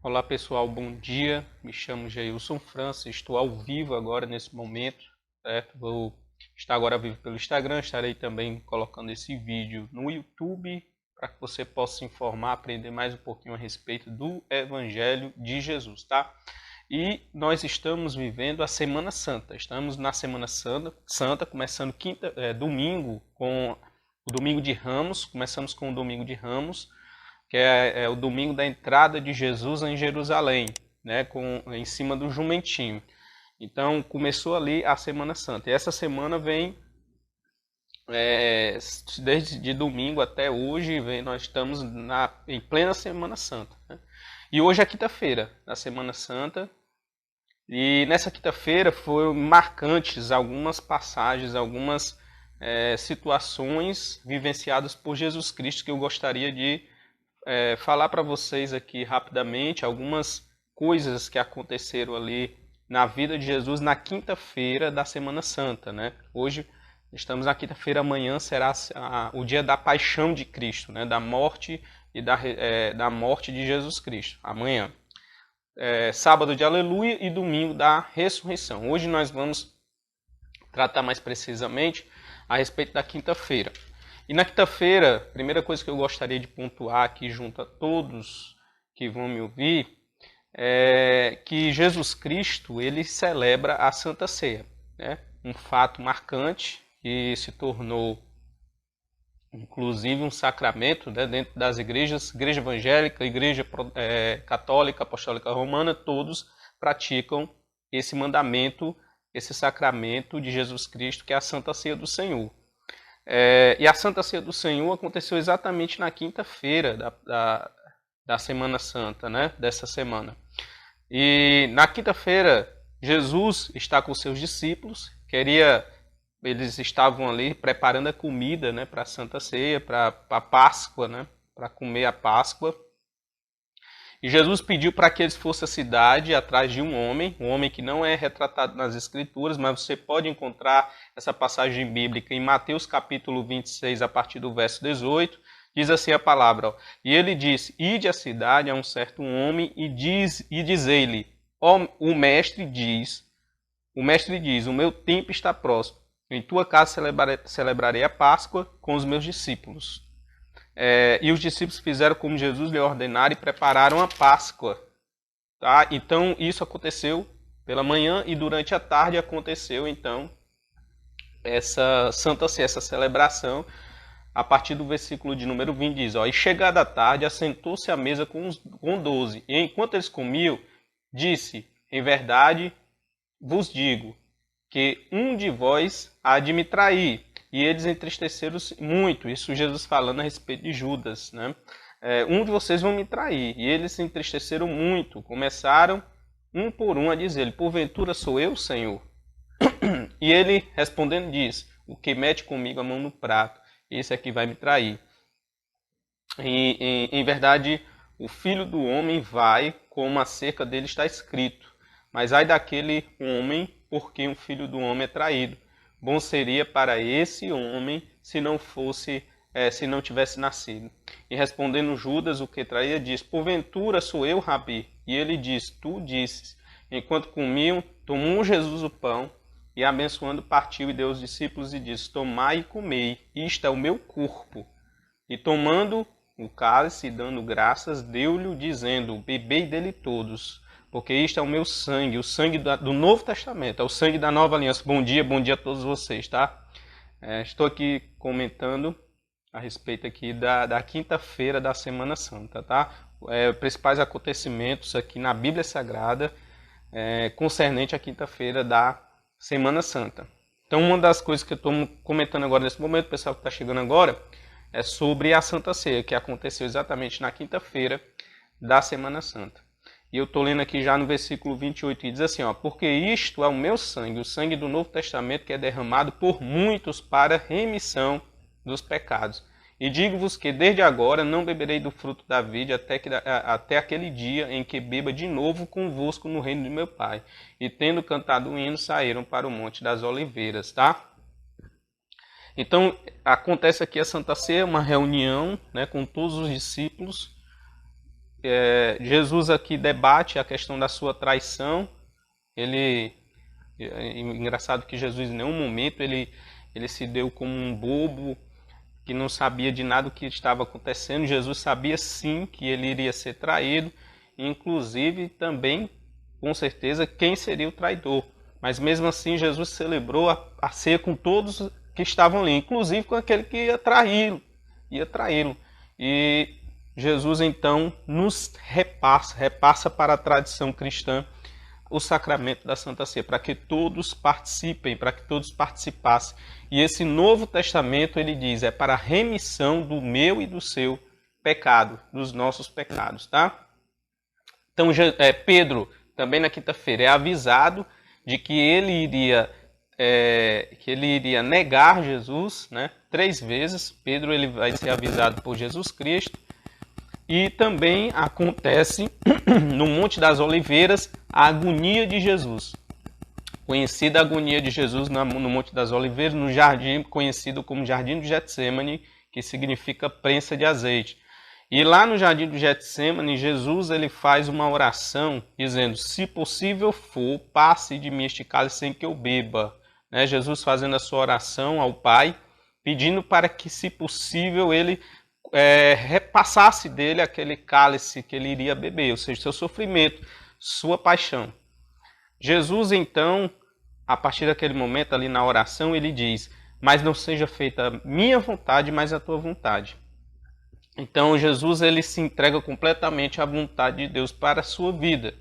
Olá pessoal, bom dia. Me chamo Jailson França, estou ao vivo agora nesse momento, certo? Vou estar agora ao vivo pelo Instagram, estarei também colocando esse vídeo no YouTube para que você possa se informar, aprender mais um pouquinho a respeito do Evangelho de Jesus, tá? E nós estamos vivendo a Semana Santa. Estamos na Semana Santa, começando domingo com o Domingo de Ramos. Começamos com o Domingo de Ramos, que é o domingo da entrada de Jesus em Jerusalém, né, em cima do jumentinho. Então começou ali a Semana Santa. E essa semana vem desde de domingo até hoje, nós estamos em plena Semana Santa. Né? E hoje é quinta-feira da Semana Santa. E nessa quinta-feira foram marcantes algumas passagens, algumas situações vivenciadas por Jesus Cristo que eu gostaria de falar para vocês aqui rapidamente algumas coisas que aconteceram ali na vida de Jesus na quinta-feira da Semana Santa, né? Hoje estamos na quinta-feira, amanhã será o dia da paixão de Cristo, né? Da morte e da morte de Jesus Cristo, amanhã. Sábado de Aleluia e domingo da ressurreição. Hoje nós vamos tratar mais precisamente a respeito da quinta-feira. E na quinta-feira, a primeira coisa que eu gostaria de pontuar aqui junto a todos que vão me ouvir é que Jesus Cristo ele celebra a Santa Ceia, né? Um fato marcante que se tornou inclusive um sacramento, né, dentro das igreja evangélica, igreja católica, apostólica romana, todos praticam esse mandamento, esse sacramento de Jesus Cristo, que é a Santa Ceia do Senhor. E a Santa Ceia do Senhor aconteceu exatamente na quinta-feira da Semana Santa, né, dessa semana. E na quinta-feira, Jesus está com seus discípulos, eles estavam ali preparando a comida, né, para a Santa Ceia, para a Páscoa, né, para comer a Páscoa. E Jesus pediu para que eles fossem à cidade atrás de um homem que não é retratado nas Escrituras, mas você pode encontrar essa passagem bíblica em Mateus capítulo 26, a partir do verso 18. Diz assim a palavra, ó, e ele disse, ide à cidade a um certo homem e dizei-lhe, o mestre diz, o meu tempo está próximo, em tua casa celebrarei a Páscoa com os meus discípulos. E os discípulos fizeram como Jesus lhe ordenara e prepararam a Páscoa. Tá? Então isso aconteceu pela manhã e durante a tarde aconteceu então essa Santa Ceia, essa celebração. A partir do versículo de número 20 diz, ó, e chegada a tarde, assentou-se à mesa com 12. E enquanto eles comiam, disse, em verdade vos digo, que um de vós há de me trair. E eles entristeceram-se muito. Isso Jesus falando a respeito de Judas, né? Um de vocês vão me trair. E eles se entristeceram muito. Começaram um por um a dizer-lhe, porventura sou eu, Senhor? E ele respondendo diz, o que mete comigo a mão no prato, esse aqui vai me trair. E em verdade, o Filho do Homem vai, como acerca dele está escrito. Mas ai daquele homem, por quem o Filho do Homem é traído. Bom seria para esse homem se não tivesse nascido. E respondendo Judas, o que traía, diz, porventura sou eu, Rabi? E ele diz, tu disses. Enquanto comiam, tomou Jesus o pão, e abençoando partiu e deu aos discípulos e disse, tomai e comei, isto é o meu corpo. E tomando o cálice e dando graças, deu-lhe dizendo, bebei dele todos, porque isto é o meu sangue, o sangue do Novo Testamento, é o sangue da Nova Aliança. Bom dia a todos vocês, tá? Estou aqui comentando a respeito aqui da quinta-feira da Semana Santa, tá? Principais acontecimentos aqui na Bíblia Sagrada concernente à quinta-feira da Semana Santa. Então, uma das coisas que eu estou comentando agora nesse momento, o pessoal que está chegando agora, é sobre a Santa Ceia, que aconteceu exatamente na quinta-feira da Semana Santa. E eu estou lendo aqui já no versículo 28, e diz assim, ó, porque isto é o meu sangue, o sangue do Novo Testamento, que é derramado por muitos para remissão dos pecados. E digo-vos que desde agora não beberei do fruto da vide até aquele dia em que beba de novo convosco no reino de meu Pai. E tendo cantado o hino, saíram para o Monte das Oliveiras, tá? Então, acontece aqui a Santa Ceia, uma reunião, né, com todos os discípulos, Jesus aqui debate a questão da sua traição. Engraçado que Jesus em nenhum momento ele se deu como um bobo que não sabia de nada o que estava acontecendo. Jesus sabia sim que ele iria ser traído, inclusive também, com certeza, quem seria o traidor. Mas mesmo assim Jesus celebrou a ceia com todos que estavam ali, inclusive com aquele que ia traí-lo. E Jesus então nos repassa para a tradição cristã o sacramento da Santa Ceia, para que todos participem, para que todos participassem. E esse Novo Testamento, ele diz, é para a remissão do meu e do seu pecado, dos nossos pecados, tá? Então, Pedro, também na quinta-feira, é avisado de que ele iria negar Jesus, né? 3 vezes. Pedro ele vai ser avisado por Jesus Cristo. E também acontece no Monte das Oliveiras a agonia de Jesus. Conhecida a agonia de Jesus no Monte das Oliveiras, no jardim conhecido como Jardim do Getsêmani, que significa prensa de azeite. E lá no Jardim do Getsêmani, Jesus ele faz uma oração dizendo: se possível for, passe de mim este cálice sem que eu beba. Né? Jesus fazendo a sua oração ao Pai, pedindo para que, se possível, ele repassasse dele aquele cálice que ele iria beber, ou seja, seu sofrimento, sua paixão. Jesus, então, a partir daquele momento ali na oração, ele diz: mas não seja feita a minha vontade, mas a tua vontade. Então, Jesus ele se entrega completamente à vontade de Deus para a sua vida.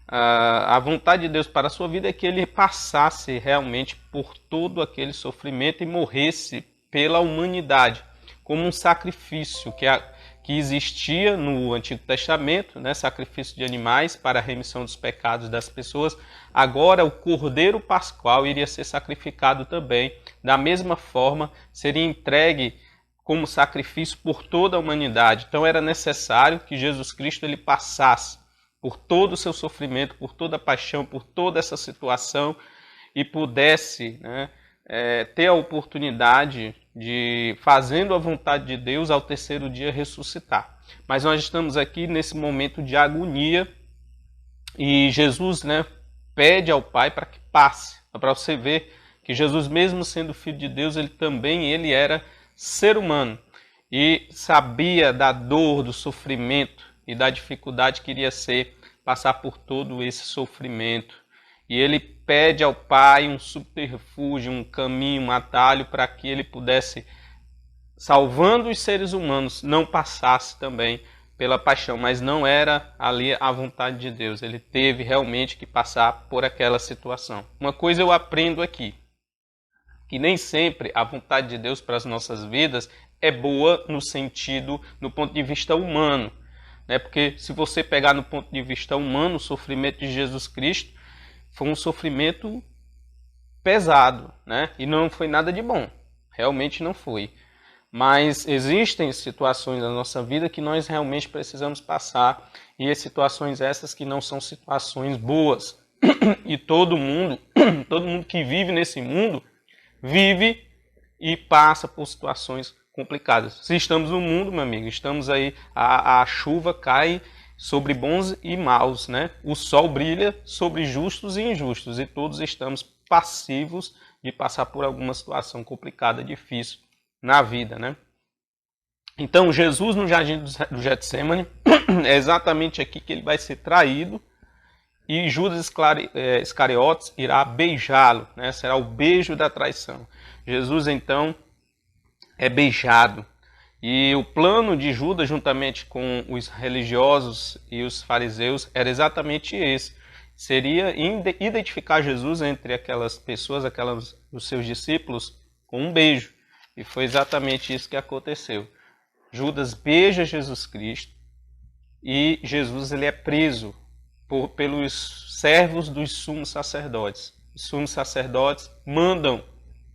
A vontade de Deus para a sua vida é que ele passasse realmente por todo aquele sofrimento e morresse pela humanidade, como um sacrifício que existia no Antigo Testamento, né? Sacrifício de animais para a remissão dos pecados das pessoas. Agora o Cordeiro Pascual iria ser sacrificado também. Da mesma forma, seria entregue como sacrifício por toda a humanidade. Então era necessário que Jesus Cristo ele passasse por todo o seu sofrimento, por toda a paixão, por toda essa situação e pudesse, né, ter a oportunidade de, fazendo a vontade de Deus, ao terceiro dia ressuscitar. Mas nós estamos aqui nesse momento de agonia e Jesus, né, pede ao Pai para que passe, para você ver que Jesus, mesmo sendo filho de Deus, ele era ser humano e sabia da dor, do sofrimento e da dificuldade que iria ser passar por todo esse sofrimento. E ele pede ao Pai um subterfúgio, um caminho, um atalho para que ele pudesse, salvando os seres humanos, não passasse também pela paixão, mas não era ali a vontade de Deus. Ele teve realmente que passar por aquela situação. Uma coisa eu aprendo aqui, que nem sempre a vontade de Deus para as nossas vidas é boa no ponto de vista humano, né? Porque se você pegar no ponto de vista humano, o sofrimento de Jesus Cristo foi um sofrimento pesado, né? E não foi nada de bom, realmente não foi. Mas existem situações na nossa vida que nós realmente precisamos passar, e as situações essas que não são situações boas. E todo mundo que vive nesse mundo, vive e passa por situações complicadas. Se estamos no mundo, meu amigo, estamos aí, a chuva cai sobre bons e maus, né? O sol brilha sobre justos e injustos, e todos estamos passivos de passar por alguma situação complicada, difícil na vida, né? Então, Jesus no Jardim do Getsêmani, é exatamente aqui que ele vai ser traído, e Judas Iscariotes irá beijá-lo, né? Será o beijo da traição. Jesus, então, é beijado. E o plano de Judas, juntamente com os religiosos e os fariseus, era exatamente esse. Seria identificar Jesus entre aquelas pessoas, os seus discípulos, com um beijo. E foi exatamente isso que aconteceu. Judas beija Jesus Cristo e Jesus ele é preso pelos servos dos sumos sacerdotes. Os sumos sacerdotes mandam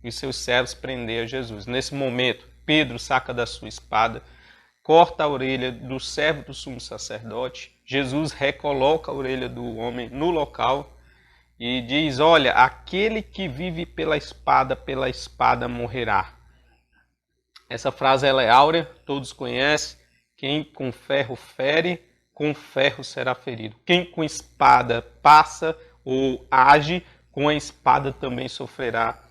os seus servos prender a Jesus. Nesse momento, Pedro saca da sua espada, corta a orelha do servo do sumo sacerdote. Jesus recoloca a orelha do homem no local e diz: olha, aquele que vive pela espada morrerá. Essa frase ela é áurea, todos conhecem. Quem com ferro fere, com ferro será ferido. Quem com espada passa ou age, com a espada também sofrerá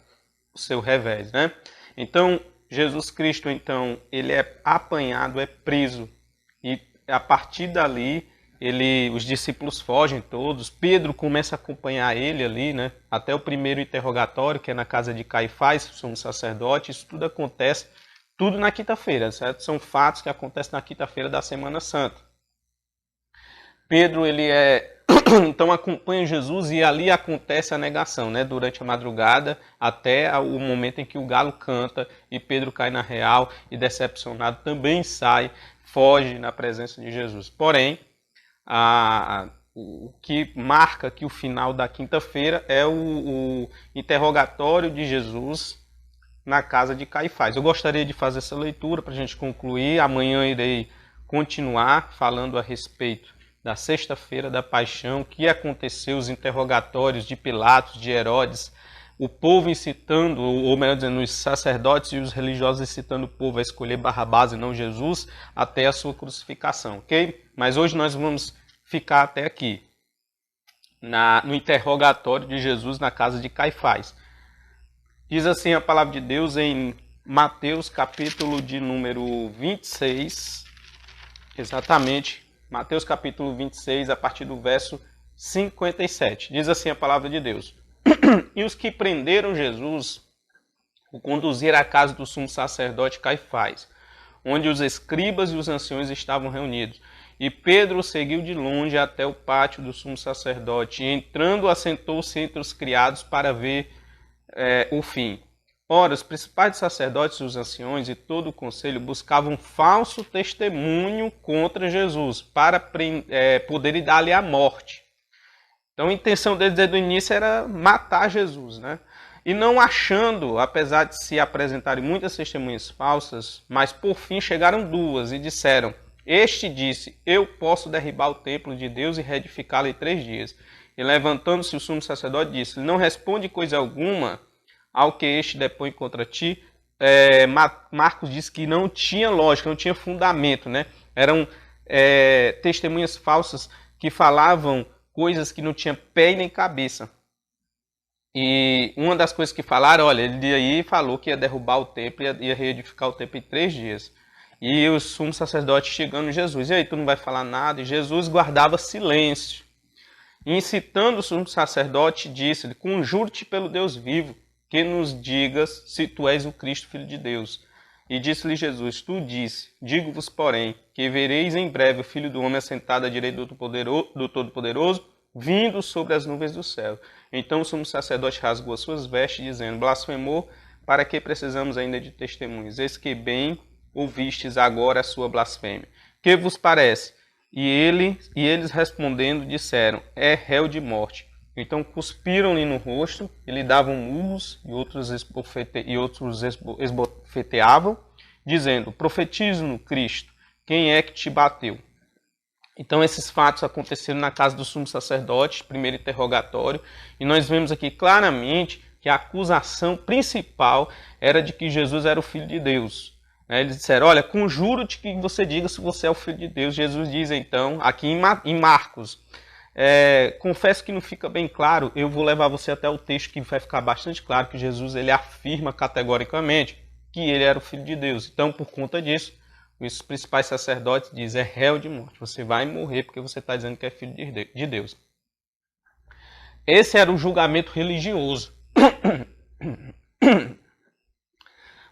o seu revés, né? Então, Jesus Cristo, então, ele é apanhado, é preso. E a partir dali, os discípulos fogem todos. Pedro começa a acompanhar ele ali, né? Até o primeiro interrogatório, que é na casa de Caifás, sumo sacerdote. Isso tudo acontece, tudo na quinta-feira, certo? São fatos que acontecem na quinta-feira da Semana Santa. Pedro, então acompanha Jesus e ali acontece a negação, né? Durante a madrugada até o momento em que o galo canta e Pedro cai na real e decepcionado também sai, foge na presença de Jesus. Porém, o que marca aqui o final da quinta-feira é o interrogatório de Jesus na casa de Caifás. Eu gostaria de fazer essa leitura para a gente concluir. Amanhã irei continuar falando a respeito da sexta-feira da paixão, o que aconteceu, os interrogatórios de Pilatos, de Herodes, o povo incitando, ou melhor dizendo, os sacerdotes e os religiosos incitando o povo a escolher Barrabás e não Jesus até a sua crucificação, ok? Mas hoje nós vamos ficar até aqui, no interrogatório de Jesus na casa de Caifás. Diz assim a palavra de Deus em Mateus, capítulo de número 26, exatamente, Mateus capítulo 26, a partir do verso 57. Diz assim a palavra de Deus. E os que prenderam Jesus o conduziram à casa do sumo sacerdote Caifás, onde os escribas e os anciões estavam reunidos. E Pedro o seguiu de longe até o pátio do sumo sacerdote, e entrando assentou-se entre os criados para ver o fim. Ora, os principais sacerdotes e os anciões e todo o conselho buscavam falso testemunho contra Jesus para poderem dar-lhe a morte. Então a intenção deles desde o início era matar Jesus, né? E não achando, apesar de se apresentarem muitas testemunhas falsas, mas por fim chegaram duas e disseram: Este disse, eu posso derribar o templo de Deus e reedificá-lo em 3 dias. E levantando-se o sumo sacerdote disse: Não responde coisa alguma ao que este depõe contra ti. Marcos diz que não tinha lógica, não tinha fundamento, né? Eram testemunhas falsas que falavam coisas que não tinham pé e nem cabeça. E uma das coisas que falaram, olha, ele aí falou que ia derrubar o templo, ia reedificar o templo em 3 dias. E o sumo sacerdote chegando em Jesus: E aí, tu não vai falar nada? E Jesus guardava silêncio. E incitando o sumo sacerdote, disse-lhe: Conjuro-te pelo Deus vivo, que nos digas se tu és o Cristo, Filho de Deus. E disse-lhe Jesus: Tu disse, digo-vos, porém, que vereis em breve o Filho do Homem assentado à direita do Todo-Poderoso, vindo sobre as nuvens do céu. Então o sumo sacerdote rasgou as suas vestes, dizendo: Blasfemou, para que precisamos ainda de testemunhas? Eis que bem ouvistes agora a sua blasfêmia. Que vos parece? E eles respondendo disseram: É réu de morte. Então cuspiram-lhe no rosto, e lhe davam murros, e outros esbofeteavam, dizendo: Profetiza no Cristo, quem é que te bateu? Então esses fatos aconteceram na casa do sumo sacerdote, primeiro interrogatório, e nós vemos aqui claramente que a acusação principal era de que Jesus era o Filho de Deus. Eles disseram: olha, conjuro-te que você diga se você é o Filho de Deus. Jesus diz então, aqui em Marcos, confesso que não fica bem claro, eu vou levar você até o texto que vai ficar bastante claro que Jesus ele afirma categoricamente que ele era o Filho de Deus. Então, por conta disso, os principais sacerdotes dizem: é réu de morte, você vai morrer porque você está dizendo que é Filho de Deus. Esse era o julgamento religioso.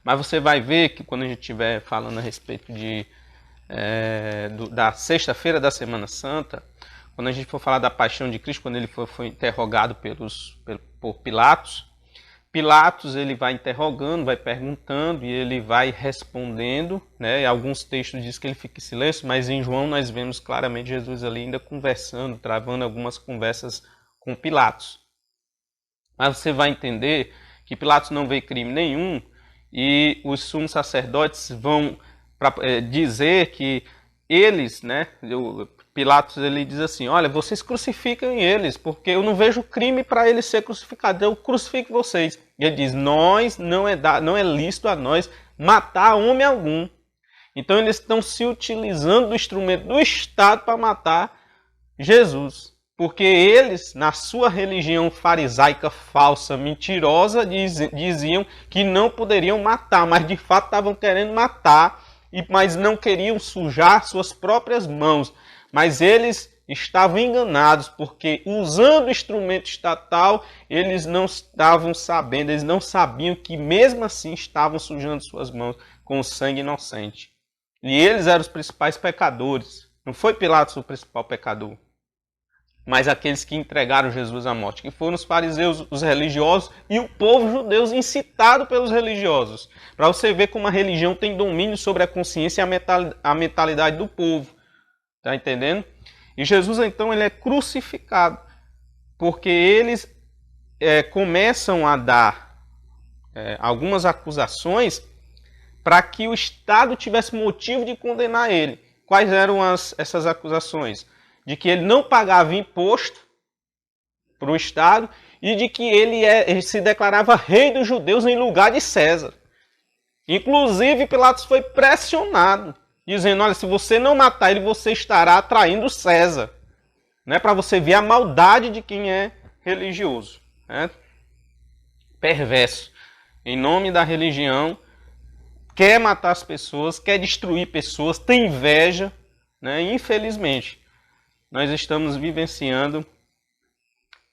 Mas você vai ver que quando a gente estiver falando a respeito da sexta-feira da Semana Santa, quando a gente for falar da paixão de Cristo, quando ele foi interrogado por Pilatos, Pilatos ele vai interrogando, vai perguntando e ele vai respondendo, né? Alguns textos dizem que ele fica em silêncio, mas em João nós vemos claramente Jesus ali ainda conversando, travando algumas conversas com Pilatos. Mas você vai entender que Pilatos não vê crime nenhum e os sumos sacerdotes vão dizer que eles, né? Pilatos ele diz assim: olha, vocês crucifiquem eles, porque eu não vejo crime para eles ser crucificados, eu crucifico vocês. E ele diz: não é lícito a nós matar homem algum. Então eles estão se utilizando do instrumento do Estado para matar Jesus. Porque eles, na sua religião farisaica falsa, mentirosa, diziam que não poderiam matar, mas de fato estavam querendo matar, mas não queriam sujar suas próprias mãos. Mas eles estavam enganados, porque usando o instrumento estatal, eles não estavam sabendo, eles não sabiam que mesmo assim estavam sujando suas mãos com o sangue inocente. E eles eram os principais pecadores. Não foi Pilatos o principal pecador, mas aqueles que entregaram Jesus à morte, que foram os fariseus, os religiosos e o povo judeu incitado pelos religiosos. Para você ver como a religião tem domínio sobre a consciência e a mentalidade do povo. Está entendendo? E Jesus, então, ele é crucificado, porque eles começam a dar algumas acusações para que o Estado tivesse motivo de condenar ele. Quais eram essas acusações? De que ele não pagava imposto para o Estado e de que ele se declarava rei dos judeus em lugar de César. Inclusive, Pilatos foi pressionado, dizendo, olha, se você não matar ele, você estará atraindo César. Né? Para você ver a maldade de quem é religioso. Né? Perverso. Em nome da religião, quer matar as pessoas, quer destruir pessoas, tem inveja. Né? E, infelizmente, nós estamos vivenciando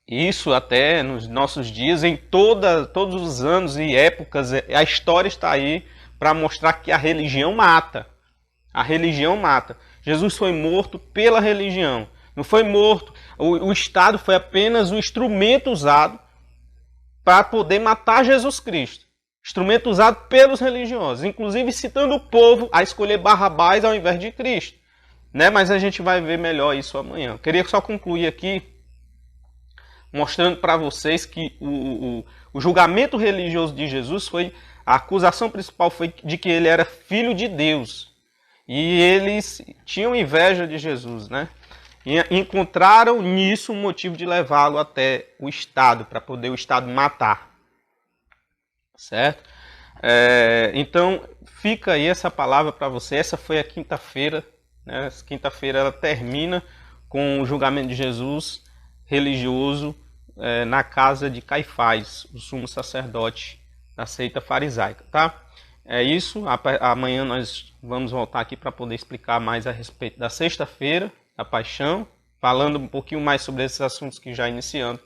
isso até nos nossos dias, em todos os anos e épocas. A história está aí para mostrar que a religião mata. A religião mata. Jesus foi morto pela religião. Não foi morto. O Estado foi apenas um instrumento usado para poder matar Jesus Cristo. Instrumento usado pelos religiosos. Inclusive citando o povo a escolher Barrabás ao invés de Cristo. Né? Mas a gente vai ver melhor isso amanhã. Eu queria só concluir aqui mostrando para vocês que o julgamento religioso de Jesus foi... A acusação principal foi de que ele era filho de Deus. E eles tinham inveja de Jesus, né? E encontraram nisso um motivo de levá-lo até o Estado, para poder o Estado matar. Certo? Então, fica aí essa palavra para você. Essa foi a quinta-feira. Né? Essa quinta-feira ela termina com o julgamento de Jesus religioso na casa de Caifás, o sumo sacerdote da seita farisaica. Tá? É isso. Amanhã nós vamos voltar aqui para poder explicar mais a respeito da sexta-feira, da paixão, falando um pouquinho mais sobre esses assuntos que já iniciando.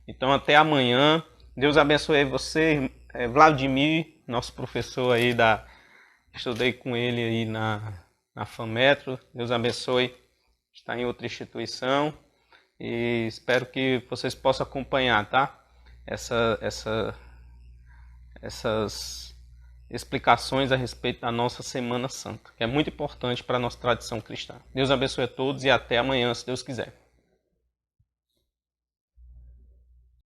Então, até amanhã. Deus abençoe você, Vladimir, nosso professor aí estudei com ele aí na FAMetro. Deus abençoe. Está em outra instituição. E espero que vocês possam acompanhar, tá? Essas explicações a respeito da nossa Semana Santa, que é muito importante para a nossa tradição cristã. Deus abençoe a todos e até amanhã, se Deus quiser.